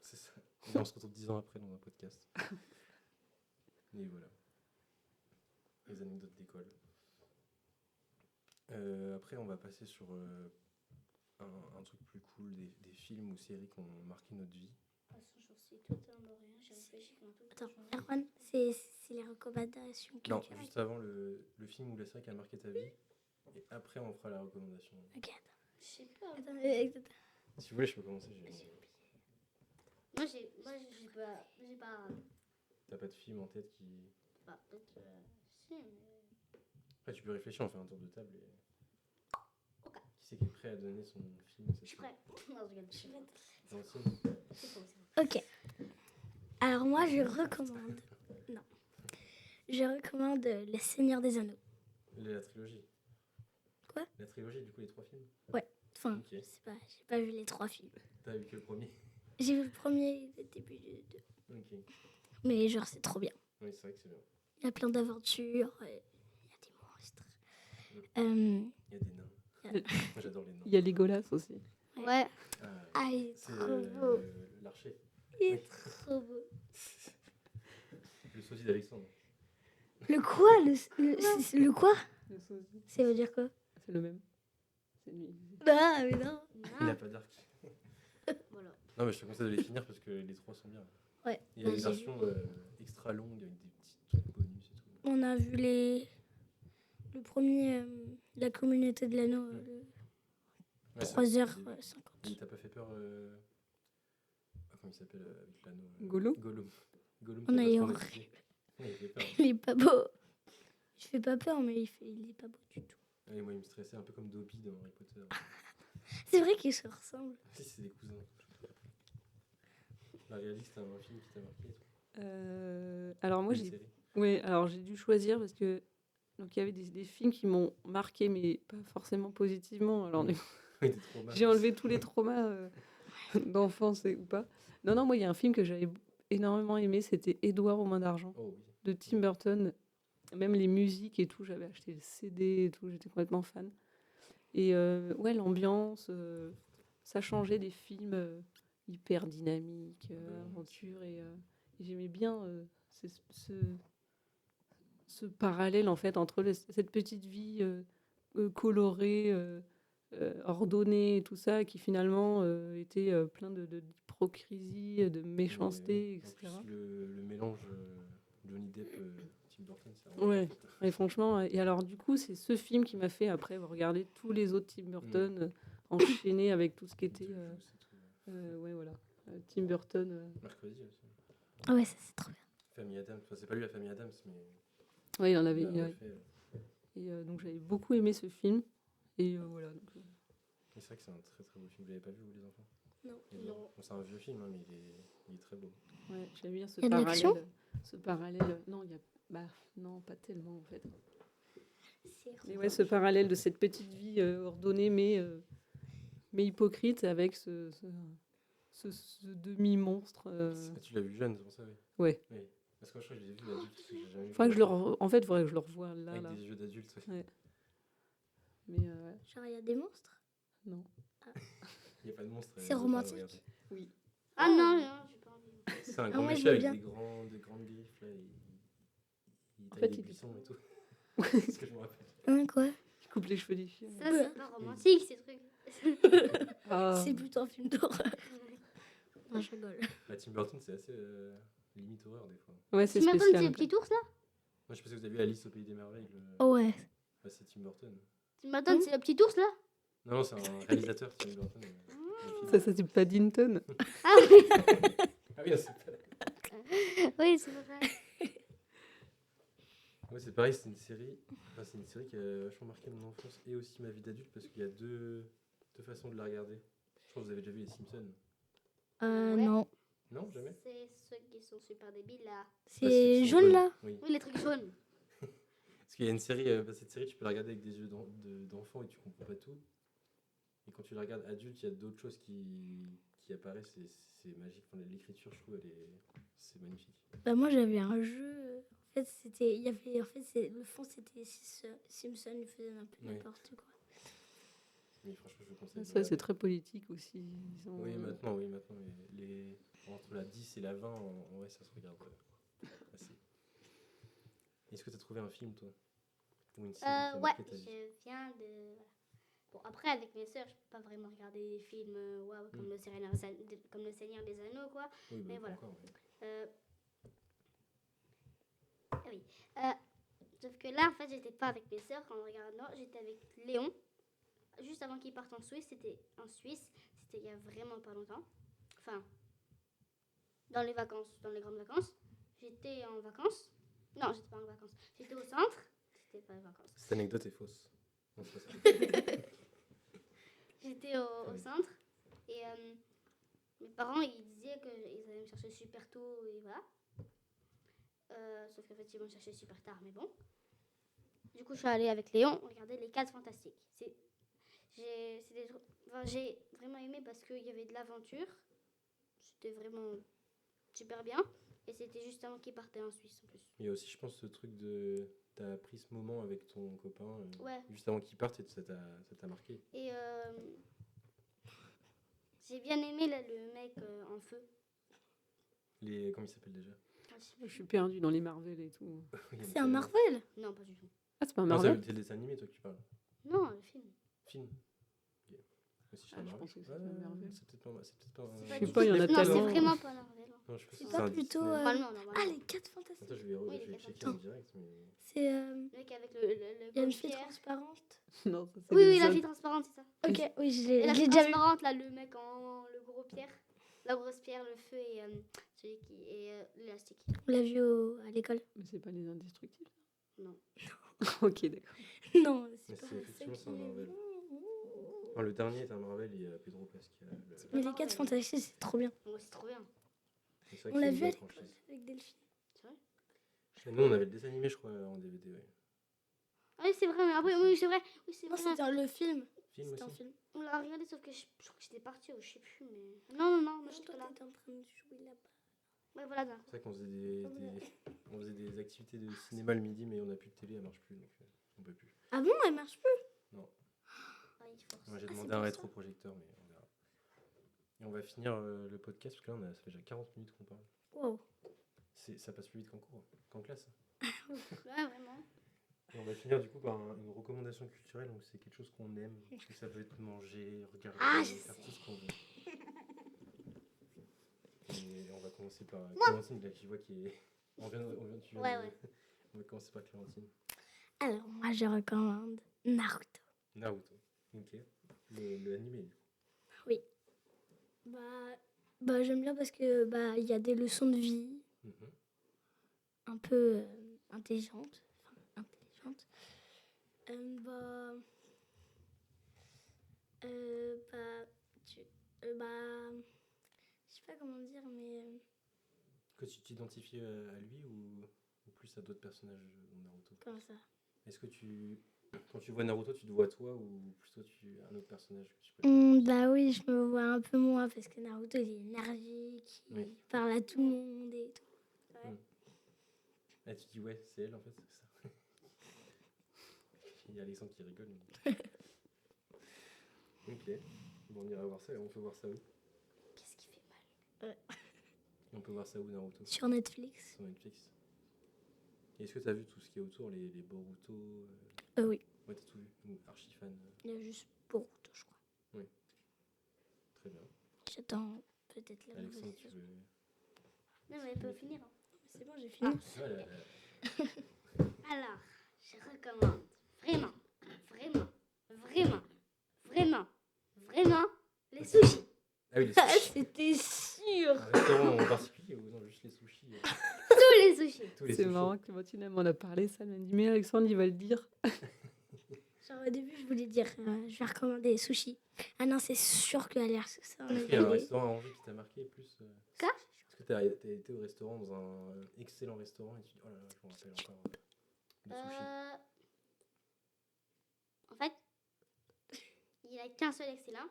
C'est ça. Et là, on se retrouve 10 ans après dans un podcast. Et voilà. Les anecdotes d'école. Après, on va passer sur un truc plus cool, des films ou séries qui ont marqué notre vie. De toute façon, j'en sais totalement rien. J'ai réfléchi pendant tout le Attends, temps. Erwan, c'est les recommandations Non, culturelles. juste avant le film ou la série qui a marqué ta vie. Et après, on fera la recommandation. Ok, Je sais pas. attends. Si vous voulez, je peux commencer. Moi, j'ai pas. T'as pas de film en tête qui. Bah, peut-être. Si, mais. Après, tu peux réfléchir, on fait un tour de table. Et... Ok. Qui c'est qui est prêt à donner son film? Je suis prêt. Non, je regarde. Je suis prête. Gentil. C'est bon, c'est bon. Ok. Alors moi, je recommande... Non. Je recommande Le Seigneur des Anneaux. La trilogie. Quoi? La trilogie, du coup, les 3 films. Enfin, Ok. je sais pas, j'ai pas vu les 3 films. T'as vu que le premier? J'ai vu le premier, le début du 2. Ok. Mais genre, c'est trop bien. Oui, c'est vrai que c'est bien. Il y a plein d'aventures, il y a des monstres. Il y a des nains. Yeah. Moi, j'adore les nains. Il y a Legolas aussi. Ouais. Ah, il est C'est trop beau. l'archer. Il est trop beau. Le sosie d'Alexandre. Le quoi le quoi? Le sosie. Ça veut dire quoi? C'est le même. C'est lui. Ah, mais non. Il a pas d'arc. Voilà. Non, mais je te conseille de les finir parce que les 3 sont bien. Ouais. Il y a Bah, des j'ai versions extra longues avec des petits trucs bonus et tout. On a vu le premier, la communauté de l'anneau, Ouais, ça, 3h50. Il t'a pas fait peur comment il s'appelle avec l'anneau Gollum Gollum On qui a est eu vachement horrible. détesté. Ouais, il fait peur. Il est pas beau. Je fais pas peur, mais il est pas beau du tout. Ouais, moi, il me stressait un peu comme Dobby dans Harry Potter. C'est vrai qu'ils se ressemblent. Si, c'est des cousins. La réaliste, un film qui t'a marqué, toi? Alors moi Une j'ai série? ouais, alors j'ai dû choisir parce que donc il y avait des films qui m'ont marqué mais pas forcément positivement. Alors Oui, des traumas. j'ai enlevé tous les traumas d'enfance ou pas. Non, moi il y a un film que j'avais énormément aimé, c'était Édouard aux mains d'argent Oh oui. de Tim Burton. Même les musiques et tout, j'avais acheté le CD et tout, j'étais complètement fan. Et ouais, l'ambiance, ça changeait des films hyper dynamiques, aventure, et j'aimais bien ce parallèle en fait entre cette petite vie colorée, ordonnée et tout ça, qui finalement était plein d'hypocrisie, de méchanceté, En etc. plus, le mélange Johnny Depp, Tim Burton, c'est vraiment Ouais, parfait. et franchement, et alors du coup, c'est ce film qui m'a fait après regarder tous les autres Tim Burton enchaînés avec tout ce qui était, Beetlejuice et tout. ouais voilà, Tim Burton. Mercredi aussi. Ah ouais, ça c'est trop bien. Famille Adams. Enfin, c'est pas lui la famille Adams, mais Ouais, il en avait. il a refait. Et donc j'avais beaucoup aimé ce film. Et voilà. Donc, Mais c'est vrai que c'est un très très beau film. Vous l'avez pas vu, vous, les enfants? Non. Et Non. bon, c'est un vieux film, hein, mais il est très beau. ouais, j'aime bien Il y a de l'action ce parallèle. Non, il y a, bah non, pas tellement en fait. C'est Mais ouais, ce parallèle de cette petite vie ordonnée mais hypocrite avec ce demi-monstre. Ah, tu l'as vu jeune, c'est pour ça, oui. Ouais. Oui. Parce que moi, je crois que je l'ai vu adulte, parce que j'ai jamais vu. Faudrait que je le en fait, faudrait que je le revoie là. Avec là. des yeux d'adulte, ouais. Ouais. Mais ouais, Genre, il y a des monstres. non. Il n'y a pas de monstre. C'est je vais pas le romantique. regarder. Oui. Ah non, j'ai pas envie. C'est un Ah, grand moi, je méchant veux avec bien. des grandes griffes, là. Il En taille fait, des il est- buissons et tout. C'est ce que je me rappelle. Hein, quoi? Il coupe les cheveux des filles. Ça, c'est pas romantique, ces trucs. Ah. C'est plutôt un film d'horreur. Non, je rigole. La Tim Burton, c'est assez limite horreur, des fois. Ouais, c'est Tu m'attends, c'est spécial. le petit ours là? Moi, je sais pas si vous avez vu Alice au Pays des Merveilles. Oh ouais. Bah, c'est Tim Burton. Tu m'attends, c'est le petit ours là? Non, c'est un réalisateur, Tim Burton. Le film. Ça c'est Paddington. Ah oui, Ah oui, c'est pas... oui, c'est vrai. Ouais, c'est pareil, c'est une série. Enfin, c'est une série qui a vachement marqué mon enfance et aussi ma vie d'adulte parce qu'il y a deux façons de la regarder. Je pense que vous avez déjà vu Les Simpsons. Ouais. Non. Non, jamais. C'est ceux qui sont super débiles là. C'est jaune là? Oui. Oui, les trucs jaunes. Parce qu'il y a une série, cette série, tu peux la regarder avec des yeux d'enfant et tu comprends pas tout. Et quand tu la regardes adulte, il y a d'autres choses qui apparaissent et c'est magique. Enfin, l'écriture, je trouve, c'est magnifique. Bah moi j'avais un jeu. En fait c'était, il y avait, en fait le fond c'était Simpson, il faisait un peu Oui. n'importe quoi. Mais franchement, je vous conseille. de Ça, regarder. c'est très politique aussi. Disons. Oui, maintenant. Mais entre la 10 et la 20, en vrai, ça se regarde assez. Est-ce que tu as trouvé un film, toi? Ou une série qui a Ouais, marqué ta vie? je viens de. Bon, après, avec mes sœurs, je peux pas vraiment regarder des films waouh, comme, comme Le Seigneur des Anneaux, quoi. Oui, mais pas voilà. encore, mais- Ah oui. Sauf que là, en fait, j'étais pas avec mes sœurs quand on regardait. Non, j'étais avec Léon. Juste avant qu'il parte en Suisse, c'était il y a vraiment pas longtemps. Enfin, dans les vacances, dans les grandes vacances. J'étais en vacances. Non, j'étais pas en vacances. J'étais au centre. C'était pas les vacances. Cette anecdote est fausse. Non, c'est pas ça. J'étais au centre et mes parents ils disaient qu'ils allaient me chercher super tôt et voilà. Sauf qu'en fait ils m'ont cherché super tard, mais bon. Du coup je suis allée avec Léon regarder Les 4 Fantastiques. J'ai vraiment aimé parce qu'il y avait de l'aventure. C'était vraiment super bien. Et c'était juste avant qu'ils partaient en Suisse en plus. Il y a aussi, je pense, ce truc de... T'as pris ce moment avec ton copain Ouais. juste avant qu'il parte et ça t'a marqué. Et j'ai bien aimé là, le mec en feu. Comment il s'appelle déjà? Je suis perdue dans les Marvel et tout. C'est un Marvel? Non, pas du tout. Ah, c'est pas un Non, Marvel? c'est le dessin animé, toi, que tu parles. Non, le film. Film. Ok. Aussi, Ah, je pensais que c'était un Marvel. C'est peut-être pas... C'est peut-être pas C'est un- pas sais du pas, il y en a tout- Non, c'est tellement. vraiment pas Marvel. Non, je sais pas si C'est c'est pas un plutôt, Disney. Normalement. Ah, les 4 fantastiques. Attends, je vais Oui, checker Attends. en direct, mais... C'est Le mec avec le il y a une fille pierre. transparente. Non, ça, c'est Oui, les oui, la autres. fille transparente, c'est ça. Ok, oui, je Et la l'ai fille déjà vu. transparente, là, le mec en le gros pierre. La grosse pierre, le feu et celui qui est l'élastique. On l'a vu à l'école. Mais c'est pas les indestructibles. Non. Ok, d'accord. Non, Mais c'est pas c'est ça effectivement, qui c'est un est- Marvel. Enfin, le dernier est un Marvel, il y a Pedro Pascal. Mais les 4 fantastiques, c'est trop bien. Ouais, c'est trop bien. C'est vrai On que l'a c'est une vu à bonne l'école franchise. avec Delphine. C'est vrai? Et nous, on avait le dessin animé, je crois, en DVD. Ouais. Ah oui, c'est vrai, mais après, oui, c'est vrai. Oui, c'est Non, vrai. c'était le film. Film C'était un aussi. film. On l'a regardé, sauf que je crois que j'étais partie ou je sais plus, mais. Non, moi Non, j'étais toi, pas là. t'étais en train de jouer là-bas. Ouais, voilà, d'accord. C'est vrai qu'on faisait on faisait des activités de cinéma le midi, mais on n'a plus de télé, elle marche plus, donc on peut plus. Ah bon, elle marche plus? Ah, il force. Moi, j'ai Ah, demandé c'est un pour ça. rétroprojecteur, mais on verra. Et on va finir le podcast, parce que là, ça fait déjà 40 minutes qu'on parle. Wow. Ça passe plus vite qu'en cours, qu'en classe. Ouais, vraiment. Et on va finir du coup par une recommandation culturelle, donc c'est quelque chose qu'on aime. Donc ça peut être manger, regarder, Ah, je faire sais. tout ce qu'on veut. Et on va commencer par Clémentine, là, qui voit qui est. Tu viens Ouais, de- ouais. On va commencer par Clémentine. Alors, moi, je recommande Naruto. Naruto. Ok. Le animé, du coup. Oui. Bah j'aime bien parce que il y a des leçons de vie Mhm. un peu intelligentes. Enfin, intelligentes. Bah, tu, je sais pas comment dire, mais Que tu t'identifies à lui ou plus à d'autres personnages de Naruto? comment ça? Est-ce que quand tu vois Naruto, tu te vois toi ou plutôt un autre personnage que tu préfères? Bah oui, je me vois un peu moins parce que Naruto il est énergique, Oui. il parle à tout le monde et tout. Ouais. Ah, tu dis ouais, c'est elle en fait, c'est ça. Il y a Alexandre qui rigole. Mais... ok. Bon, on ira voir ça et on peut voir ça où? Qu'est-ce qui fait mal? On peut voir ça où Naruto? Sur Netflix. Sur Netflix. Et est-ce que tu as vu tout ce qui est autour, les Boruto Oui, Ouais, t'as tout vu. Ou archi fan. il y a juste Boruto, je crois. Très bien. J'attends peut-être la Alexandre, nouvelle tu saison. veux. Non, mais elle peut finir. Hein. C'est bon, j'ai fini. Ouais, Alors, je recommande vraiment, vraiment, vraiment, vraiment, vraiment les sushis. Ah oui, les Ah, sushis. c'était sûr. Un restaurant en particulier ou non, juste les sushis Tous les sushis. Tous les C'est sushis. marrant, Clémentine, elle m'en a parlé, ça. Elle m'a dit, mais Alexandre, il va le dire. Genre au début, je voulais dire, je vais recommander les sushis. Ah non, c'est sûr qu'elle a l'air ça. On Est-ce a qu'il y a un vu. restaurant à Angers qui t'a marqué plus Quoi? Est-ce que t'as été au restaurant, dans un excellent restaurant et tu dis, oh là là, je me rappelle encore de sushis. En fait, il n'y a qu'un seul excellent,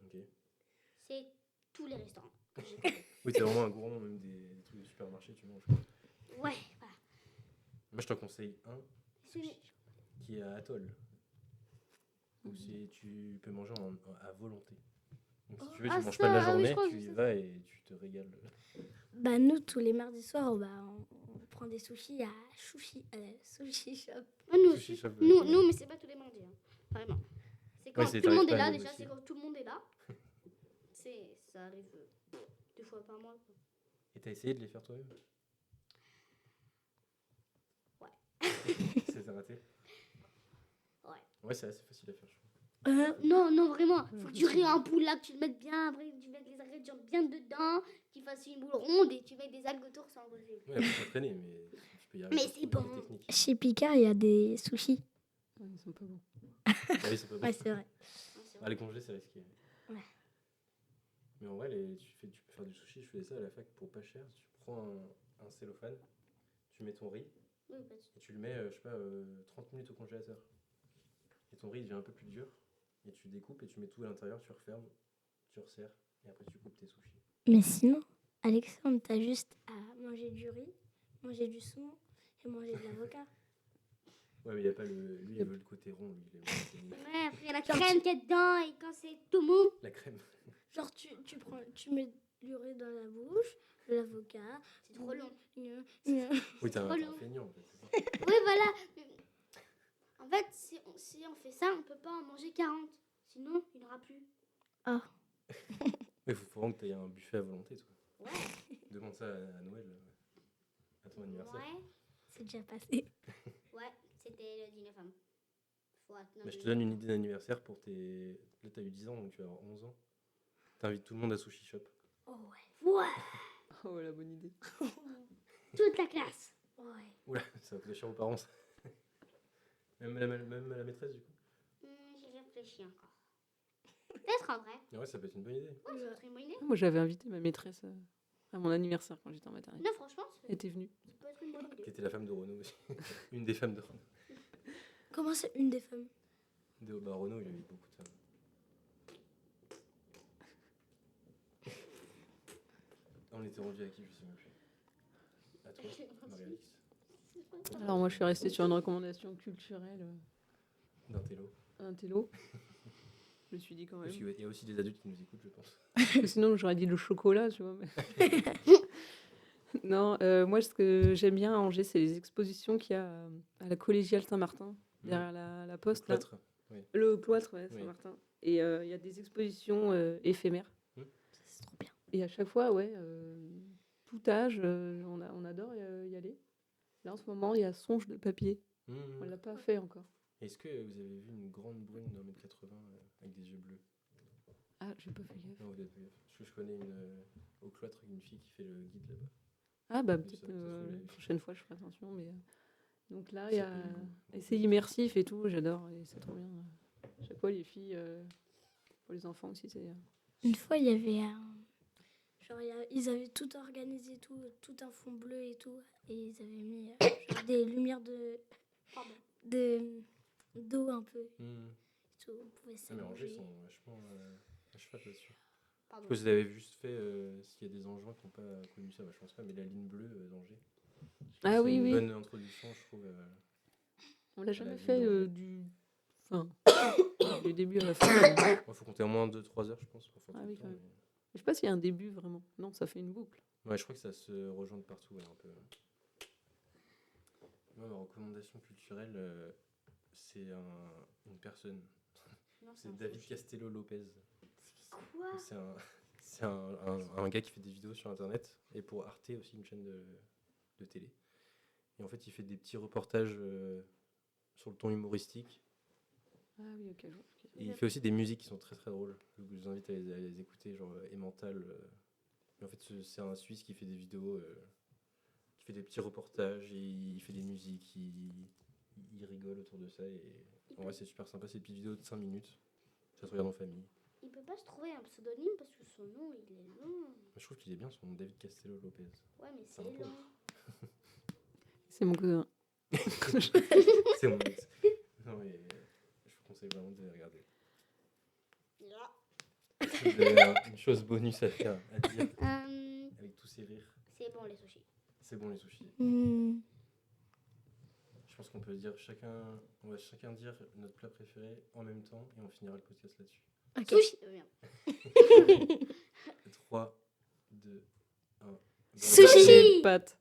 Ok. c'est tous les restaurants. Oui, t'es vraiment un gourmand, même des trucs de supermarché, tu manges. Ouais, voilà. Moi, je t'en conseille un Celui- qui est à Atoll. Où tu peux manger à volonté. Donc, si tu veux, tu Ah, manges ça, pas de la ah oui, journée, je crois que tu je y sais. vas et tu te régales. Bah nous, tous les mardis soirs, on prend des sushis à Sushi Shop. Ah, nous Sushi aussi. shop, Nous, mais c'est pas tous les mardis. Hein. Vraiment. C'est quand c'est- tout le monde t'arrives est pas à là, déjà, négocier. c'est quand tout le monde est là. Ça arrive 2 fois par mois. Quoi. Et t'as essayé de les faire toi-même? Ouais. C'est raté? Ouais. Ouais, c'est assez facile à faire, je trouve. Non, vraiment. Faut que tu raies un boule là, que tu le mettes bien, après tu mettes les ingrédients bien dedans, qu'il fasse une boule ronde et tu mets des algues autour, c'est impossible. Ouais, faut s'entraîner, mais tu peux y arriver. Mais par c'est contre, bon. des techniques. Chez Picard, il y a des sushis. Ouais, ils sont pas bons. Ah oui, c'est pas bon. Ouais, c'est vrai. Non, c'est Ah, vrai. les congelés, c'est risqué. Ouais. Mais en vrai, tu peux faire du sushi. Je faisais ça à la fac pour pas cher. Tu prends un cellophane, tu mets ton riz Oui, pas de souci. et tu le mets, je sais pas, 30 minutes au congélateur. Et ton riz devient un peu plus dur. Et tu découpes et tu mets tout à l'intérieur, tu refermes, tu resserres et après tu coupes tes sushis. Mais sinon, Alexandre, t'as juste à manger du riz, manger du saumon et manger de l'avocat. Ouais, mais il y a pas lui, il veut le côté rond, lui. Il aime le côté- Ouais, après il y a la crème qui est dedans et quand c'est tout mou. La crème. Genre, tu mets du riz dans la bouche, de l'avocat. C'est trop long. Oui, t'es un trop long. feignant en fait. c'est ça. Oui, voilà. En fait, si on fait ça, on peut pas en manger 40. Sinon, il n'y en aura plus. Ah, Mais il faut vraiment que tu aies un buffet à volonté, toi. Ouais. Demande ça à Noël, à ton anniversaire. Ouais. c'est déjà passé. Ouais, c'était le dîner femme. Faut attendre. Bah, je te donne une idée d'anniversaire pour tes. Là, t'as eu 10 ans, donc tu vas avoir 11 ans. T'invites tout le monde à Sushi Shop. Oh ouais. Ouais, Oh, la bonne idée. toute la classe. Ouais. Oula, ça va coûter cher aux parents, ça. Même à la maîtresse, du coup. J'y réfléchis encore. Peut-être en vrai. Ah ouais, ça peut être une bonne idée. Ouais, ça serait une bonne idée. Moi, j'avais invité ma maîtresse à mon anniversaire quand j'étais en maternelle. Non, franchement, Elle était venue. ça peut être une bonne idée. T'étais la femme de Renaud aussi. Une des femmes de Renaud. Comment c'est une des femmes? Bah, Renaud, il a eu beaucoup de femmes. On était rendu à qui, je sais même plus. À toi, Marie-Alix. Alors, moi, je suis restée sur une recommandation culturelle D'un télo. un télo. Je me suis dit quand même. Parce qu'il y a aussi des adultes qui nous écoutent, je pense. Parce que sinon, j'aurais dit le chocolat, tu vois. mais- Non, moi, ce que j'aime bien à Angers, c'est les expositions qu'il y a à la collégiale Saint-Martin, derrière la poste. Là. Plâtre. Oui. Le cloître, ouais, Oui. Saint-Martin. Et il y a des expositions éphémères. C'est trop bien. Et à chaque fois, ouais, tout âge, on adore y aller. Là, en ce moment, il y a Songe de papier. On l'a pas fait encore. Est-ce que vous avez vu une grande brune d'1,80 m avec des yeux bleus? Ah, j'ai pas fait gaffe. Non, vous avez pas gaffe. Parce que je connais au cloître une fille qui fait le guide là-bas. Ah, bah Oui, peut-être ça se trouve, la prochaine fois, je ferai attention. Mais, donc là, C'est il y a... pas une- et c'est immersif et tout, j'adore. Et c'est trop bien. À chaque fois, les filles, pour les enfants aussi, c'est... Une fois, il y avait un. Genre, ils avaient tout organisé, tout un fond bleu et tout. Et ils avaient mis genre des lumières Pardon. d'eau un peu. Hmm. Tout, on pouvait Ah, mais Angers s'allonger. sont vachement à cheval là-dessus. Pardon. Parce que vous avez juste fait, s'il y a des Angevins qui n'ont pas connu ça, bah, je pense pas, mais la ligne bleue d'Angers. Ah C'est oui, une oui. bonne introduction, je trouve. On l'a jamais ville fait d'Angers. du... Enfin, du début à la fin. Il faut compter au moins 2-3 heures, je pense, pour faire Ah tout oui, le temps, quand même. mais- Je sais pas s'il y a un début, vraiment. Non, ça fait une boucle. Ouais, je crois que ça se rejoint de partout, ouais, un peu. Moi, ma recommandation culturelle, c'est une personne. Non, C'est un David sushi. Castello Lopez. Quoi? C'est un gars qui fait des vidéos sur internet et pour Arte aussi, une chaîne de télé. Et en fait, il fait des petits reportages sur le ton humoristique. Ah oui, ok. Et il fait aussi des musiques qui sont très très drôles. Je vous invite à les écouter, genre Emmental. Mais en fait, c'est un Suisse qui fait des vidéos, qui fait des petits reportages, et il fait des musiques, il rigole autour de ça. Et en vrai, c'est super sympa, c'est des petites vidéos de 5 minutes. Ça se regarde en famille. Il peut pas se trouver un pseudonyme parce que son nom il est long. Je trouve qu'il est bien son nom, David Castello Lopez. Ouais, mais C'est c'est un peu. long. C'est mon cousin. C'est mon ex. Non, mais je vous conseille vraiment de les regarder. Là. Si vous avez une chose bonus à faire, à dire, avec tous ces rires, C'est bon les sushis. c'est bon les sushis. Hmm. Je pense qu'on peut dire on va chacun dire notre plat préféré en même temps et on finira le podcast là-dessus. Ok. Sushi. Merde. 3, 2, 1. Sushi. Les pâtes.